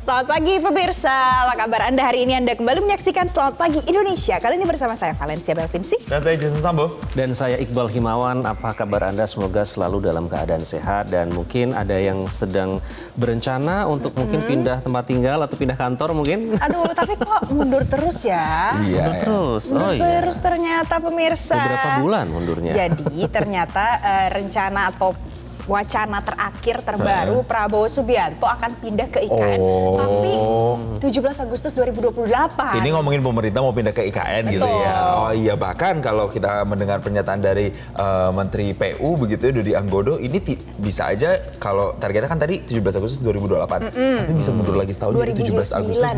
Selamat pagi pemirsa, apa kabar Anda hari ini? Anda kembali menyaksikan Selamat Pagi Indonesia. Kali ini bersama saya Valencia Belvinci. Dan saya Jason Sambo. Dan saya Iqbal Himawan. Apa kabar Anda? Semoga selalu dalam keadaan sehat. Dan mungkin ada yang sedang berencana untuk mungkin pindah tempat tinggal atau pindah kantor mungkin. Aduh, tapi kok mundur terus ya? Mundur terus. Mundur terus ternyata pemirsa. Beberapa bulan mundurnya. Jadi ternyata rencana atau wacana terakhir terbaru Prabowo Subianto akan pindah ke IKN. Tapi 17 Agustus 2028. Ini ngomongin pemerintah mau pindah ke IKN gitu ya. Oh iya, bahkan kalau kita mendengar pernyataan dari Menteri PU begitu Dodi Anggodo, ini bisa aja kalau targetnya kan tadi 17 Agustus 2028. Tapi bisa mundur lagi setahun jadi 17 Agustus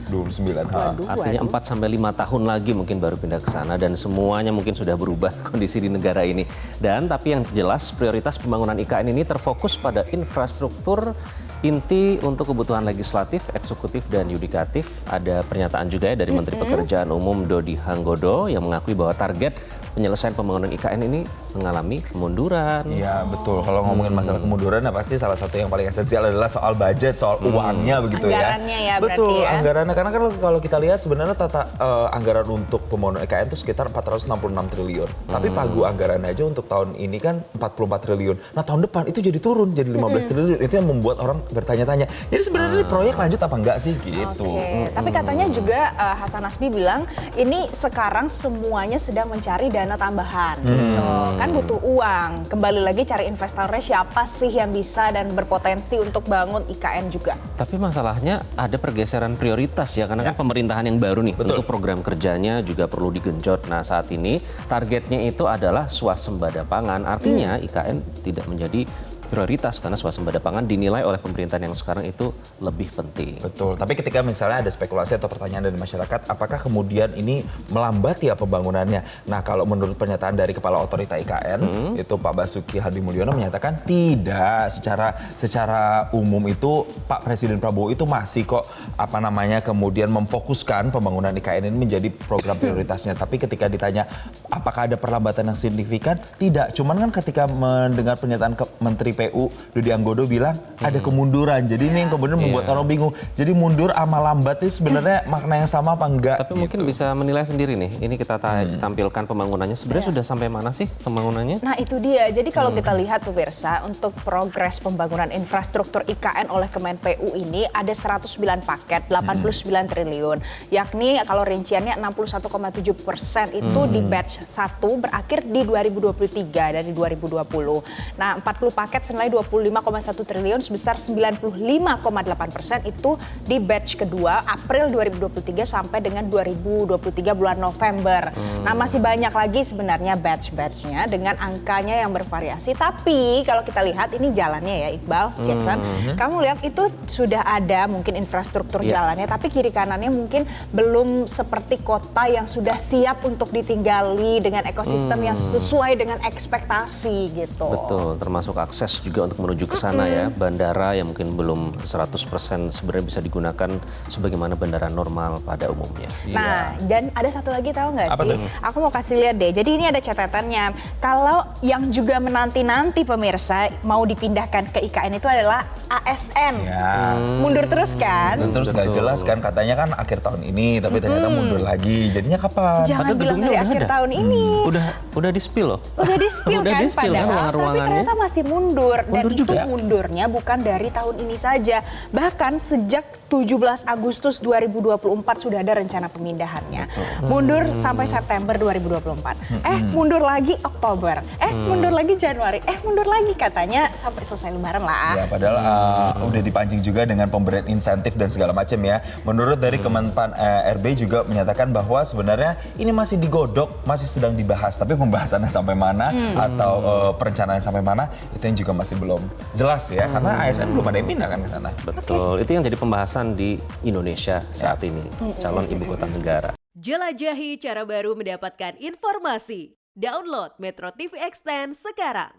2029. Artinya 4 sampai 5 tahun lagi mungkin baru pindah ke sana dan semuanya mungkin sudah berubah kondisi di negara ini. Dan tapi yang jelas prioritas pembangunan IKN ini terfokus pada infrastruktur inti untuk kebutuhan legislatif, eksekutif, dan yudikatif. Ada pernyataan juga ya dari Menteri Pekerjaan Umum Dodi Anggodo yang mengakui bahwa target penyelesaian pembangunan IKN ini mengalami kemunduran. Iya betul, kalau ngomongin masalah kemunduran ya pasti salah satu yang paling esensial adalah soal budget, soal uangnya begitu ya. Anggarannya ya betul, berarti ya. Anggarannya, karena kan kalau kita lihat sebenarnya anggaran untuk pembangunan IKN itu sekitar 466 triliun. Tapi pagu anggarannya aja untuk tahun ini kan 44 triliun. Nah tahun depan itu jadi turun, jadi 15 triliun. Itu yang membuat orang bertanya-tanya. Jadi sebenarnya ini proyek lanjut apa enggak sih gitu. Tapi katanya juga Hasan Nasbi bilang ini sekarang semuanya sedang mencari dana tambahan gitu. Kan butuh uang. Kembali lagi cari investornya siapa sih yang bisa dan berpotensi untuk bangun IKN juga. Tapi masalahnya ada pergeseran prioritas ya, karena kan pemerintahan yang baru nih, tentu program kerjanya juga perlu digenjot. Nah saat ini targetnya itu adalah swasembada pangan, artinya IKN tidak menjadi prioritas karena swasembada pangan dinilai oleh pemerintahan yang sekarang itu lebih penting. Betul, tapi ketika misalnya ada spekulasi atau pertanyaan dari masyarakat, apakah kemudian ini melambat ya pembangunannya? Nah kalau menurut pernyataan dari Kepala Otorita IKN, itu Pak Basuki Hadi Mulyono menyatakan tidak, secara umum itu Pak Presiden Prabowo itu masih kok kemudian memfokuskan pembangunan IKN ini menjadi program prioritasnya. Tapi ketika ditanya apakah ada perlambatan yang signifikan, tidak. Cuman kan ketika mendengar pernyataan Menteri PU Dodi Anggodo bilang ada kemunduran. Jadi ini yang kemudian membuat orang bingung. Jadi mundur sama lambat itu sebenarnya makna yang sama apa enggak? Tapi mungkin bisa menilai sendiri nih. Ini kita tampilkan pembangunannya. Sebenarnya sudah sampai mana sih pembangunannya? Nah itu dia. Jadi kalau kita lihat pemirsa, untuk progres pembangunan infrastruktur IKN oleh Kemen PU ini ada 109 paket, 89 triliun. Yakni kalau rinciannya 61,7% itu di batch 1 berakhir di 2023 dari 2020. Nah 40 paket senilai 25,1 triliun sebesar 95,8% itu di batch kedua April 2023 sampai dengan 2023 bulan November. Nah masih banyak lagi sebenarnya batch-batchnya dengan angkanya yang bervariasi. Tapi kalau kita lihat ini jalannya ya Iqbal, Jason, kamu lihat itu sudah ada mungkin infrastruktur jalannya, tapi kiri kanannya mungkin belum seperti kota yang sudah siap untuk ditinggali dengan ekosistem yang sesuai dengan ekspektasi gitu. Betul, termasuk akses juga untuk menuju ke sana ya. Bandara yang mungkin belum 100% sebenarnya bisa digunakan sebagaimana bandara normal pada umumnya. Nah, dan ada satu lagi tahu nggak sih? tuh? Aku mau kasih lihat deh. Jadi ini ada catatannya. Kalau yang juga menanti-nanti pemirsa mau dipindahkan ke IKN itu adalah ASN. Mundur terus kan? Terus nggak jelas kan, katanya kan akhir tahun ini, tapi ternyata mundur lagi. Jadinya kapan? Jangan Padahal bilang gedungnya dari udah akhir ada. tahun ini. Udah di-spill loh. Udah di-spill Udah kan di-spill kan padahal, tapi ruangannya. ternyata masih mundur. Dan Mundur itu juga. mundurnya bukan dari tahun ini saja. Bahkan sejak 17 Agustus 2024 sudah ada rencana pemindahannya. Mundur sampai September 2024. Mundur lagi Oktober. Mundur lagi Januari. Mundur lagi katanya sampai selesai lebaran lah. Ya, padahal udah dipancing juga dengan pemberian insentif dan segala macam ya. Menurut dari Kemenpan RB juga menyatakan bahwa sebenarnya ini masih digodok, masih sedang dibahas. Tapi pembahasannya sampai mana atau perencanaannya sampai mana itu yang juga masih belum jelas ya. Karena ASN belum ada yang pindah kan ke sana. Betul, itu yang jadi pembahasan di Indonesia saat ini, calon ibu kota negara. Jelajahi cara baru mendapatkan informasi. Download Metro TV Extend sekarang.